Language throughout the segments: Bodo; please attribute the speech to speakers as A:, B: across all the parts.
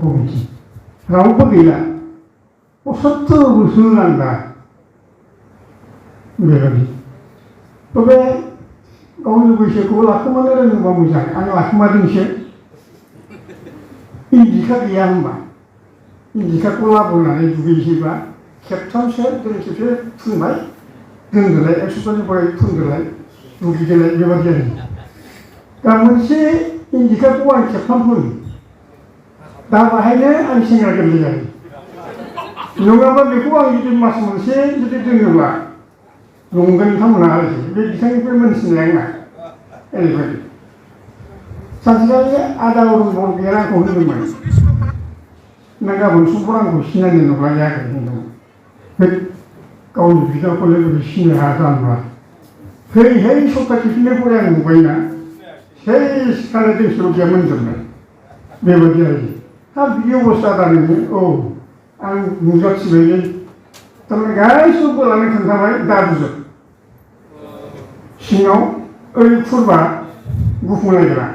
A: कमिटि रावबो गैला 75 बोसोर नांला बेबायदि तबे गावनि बैसोखौ लाखोमानो रोङोबा मोजां आं लाखोमादोंसो इन्दिखा गैया होनबा इन्दिखाखौ लाबोनानै दुगैसैबा खेबथामसो जों खेबसे फुनबाय दोनदोलाय 140 फुनदोलाय दुगैदोलाय बेबायदि आरो दा मोनसे इन्दिखाखौ आं खेबथाम फुनो दा बाहायनो आं सेंग्रा गोरलै जायो नङाबा बेखौ आं जुदि मास मोनसे जुदि दोनोब्ला रंगोन बिथांमोना आरोखि बे बिथांनिफ्राय मोनथिनाय आंना ओरैबायदि सानसेखालि आदा अरुण बरग'या आंखौ होनदोंमोन नों गाबोन समफोर आंखौ सिनायनो नुब्ला जायाखै होनदोंमोन बे गावनि बिदाखौ लोगो सिनाय हाया जानोब्ला है सप्ता खेबसेनिफ्राय आं नुबायना सेस खानाय दोंसेल' गैया मोनजोबनाय बेबायदि आरोखि हा बिदि अबस्था दा नोङो औ आं नुजाथिबायलै थारमाने गासैबो लानानै खोन्थाबाय दाबुजोब सिङाव ओरै खुरबा गुफुंलायग्रा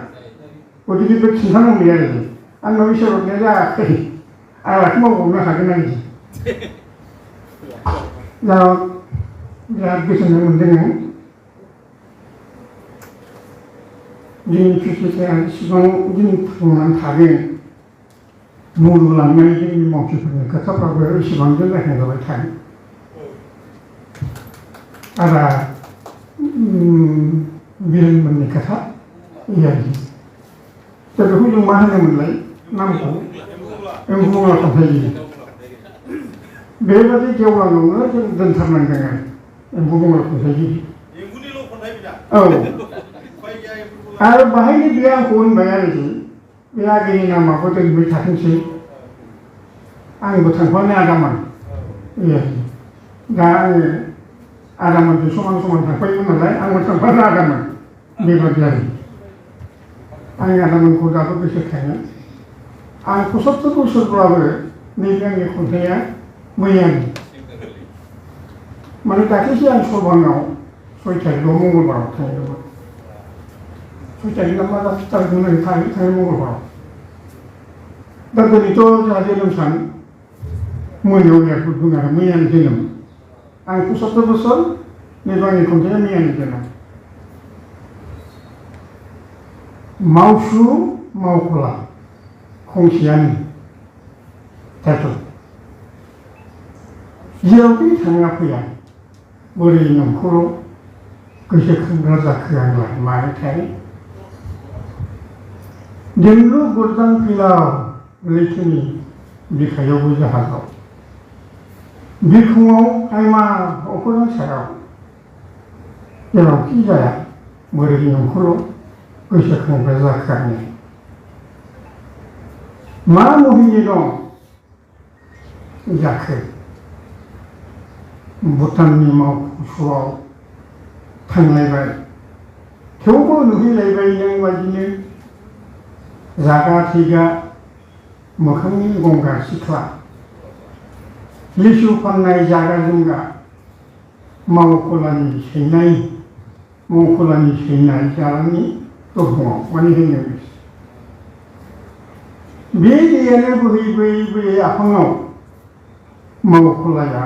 A: गतिके बे खिन्थानांगौ आरोखि आंनाव इसोर हरनाया जायाखै आं लाखोमाबावनो हागोन आरोखि दा बिराद गोजोननाय मोनदों आं जोंनि फिसिलिटिया इसिबां जों फोथांनानै थागोन मुलुगलांनाय जोंनि मावथिफोरनि खोथाफ्राबो इसिबांजों रायखांजाबाय थागोन आदा बिरेनमोननि खोथा आरोखि दा बेखौ जों मा होनोमोनलाय नामखौ एम्बुबंला खन्थाइगिरि बेबायदि गेवलाङावनो जों दोनथारनांदों आरो एम्बुबंला खन्थाइगिरि औ आरो बाहायनो बे आंखौ होनबाय आरोखि बे आगैनि नामाबो दोनबाय थाथोंसै आंबो थांफानो आदामोन दा आङो आदामोनजों समान समान थांफायोमोन नालाय आंबो थांफानो आदामोन बेबायदि आरो आं आदामोनखौ दाबो गोसोखाङो आं 75 बोसोरब्लाबो नैबे आंनि खन्थाइया मैयानि माने दाख्लैसो आं सरभाङाव 6 तारिखआव मंगलबाराव थांदोंमोन 6 तारिख मा तारिखमोन थांनाय मंगलबाराव दा दिनैथ' जोंहा जोनोम सान मोनायाव एयारपर्ट दं आरो मैयानि जोनोम आं 75 बोसोर नैबे आंनि खन्थाइया मैयानि जोनोम मावसु मावखुला खंसेयानो टाइटेल जेरावखि थाङा फैया बोरै नोंखौल' गोसोखांग्रा जाखो आंलाय मानोथाय दिनलु गुरदां फैलाव लैथोनि बिखायावबो जाहाजाव बिखुङाव आइमा अखोरां सायाव जेरावखि जाया बोरै नोंखौल' गोसोखांग्रा जाखो आंलाय मा मुहिनि दं जाखो भुटाननि मावखुआव थांलायबाय थेवबो नुहैलायबाय नों बायदिनो जागा थैगा मोखांनि गंगा सिख्ला लिसु फाननाय जागा जुंगा मावखुलानि सैनाय जालांनि दरखङाव माने होनो बे दैयानो बोहैबोयै आफाङाव मावखुलाया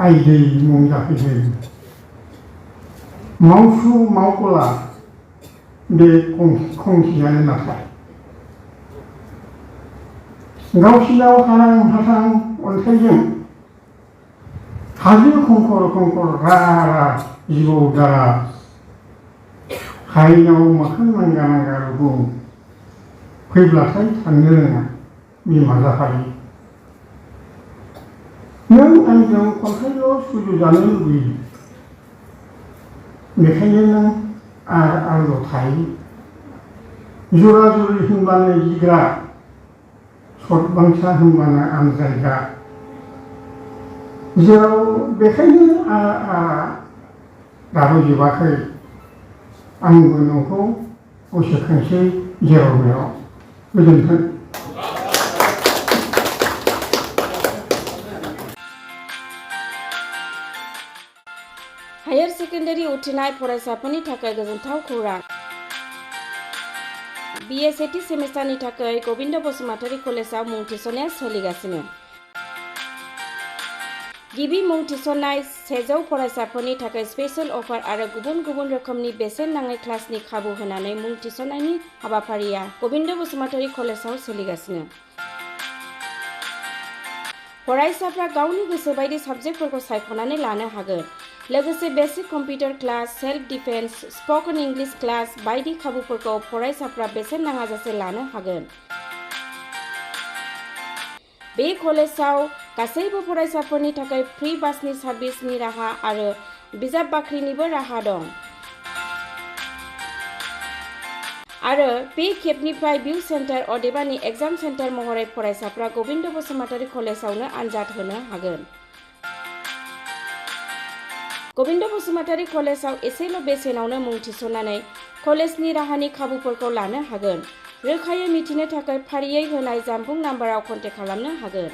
A: आइ दै मुं जाफैदों मावसु मावखुला बे खंसेयानो नाथाय गावसिनाव हारां हाथां अन्थाइजों हाजो खंखर रा जिबौ दारा हायेनाव मोखां नांगा रुगुं फैब्लाथाय थांनो रोङा बिमा जाफारि नों आंजों खन्थाइल' सुजुजानो लुबैयो बेखायनो नों आंल' थायो जरा जुरि होनबानो गिग्रा सतबांसा होनबानो आनजायग्रा जेराव बेखायनो दाबो जोबाखै आंबो नोंखौ गोसोखांसै जेराव मेराव गोजोन्थों
B: हायर सेकेन्डारि उथ्रिनाय फरायसाफोरनि थाखाय गोजोनथाव खौरां BA सेथि सेमिस्टारनि थाखाय गबिन्द बसुमतारी कलेजाव मुं थिसननाया सोलिगासिनो। गिबि मुं थिसननाय 100 फरायसाफोरनि थाखाय स्पेशल अफार आरो गुबुन गुबुन रोखोमनि बेसेन नाङै क्लासनि खाबु होनानै मुं थिसननायनि हाबाफारिया गबिन्द बसुमतारी कलेजाव सोलिगासिनो। फरायसाफ्रा गावनि गोसो बायदि साबजेक्टफोरखौ सायख'नानै लानो हागोन। लोगोसे basic computer class, self defence, spoken English class बायदि खाबुफोरखौ फरायसाफ्रा बेसेन नाङाजासे लानो हागोन। बे कलेजाव गासैबो फरायसाफोरनि थाखाय फ्रि बासनि सार्भिसनि राहा आरो बिजाब बाख्रिनिबो राहा दं। आरो बे खेबनिफ्राय भिउ सेन्टार अदेबानि एग्जाम सेन्टार महरै फरायसाफ्रा गबिन्द बसुमतारी कलेजावनो आनजाद होनो हागोन। गबिन्द बसुमतारी कलेजाव एसेल' बेसेनावनो मुं थिसननानै कलेजनि राहानि खाबुफोरखौ लानो हागोन। रोखायै मिथिनो थाखाय फारियै होनाय जानबुं नाम्बाराव कन्टेक्ट खालामनो हागोन।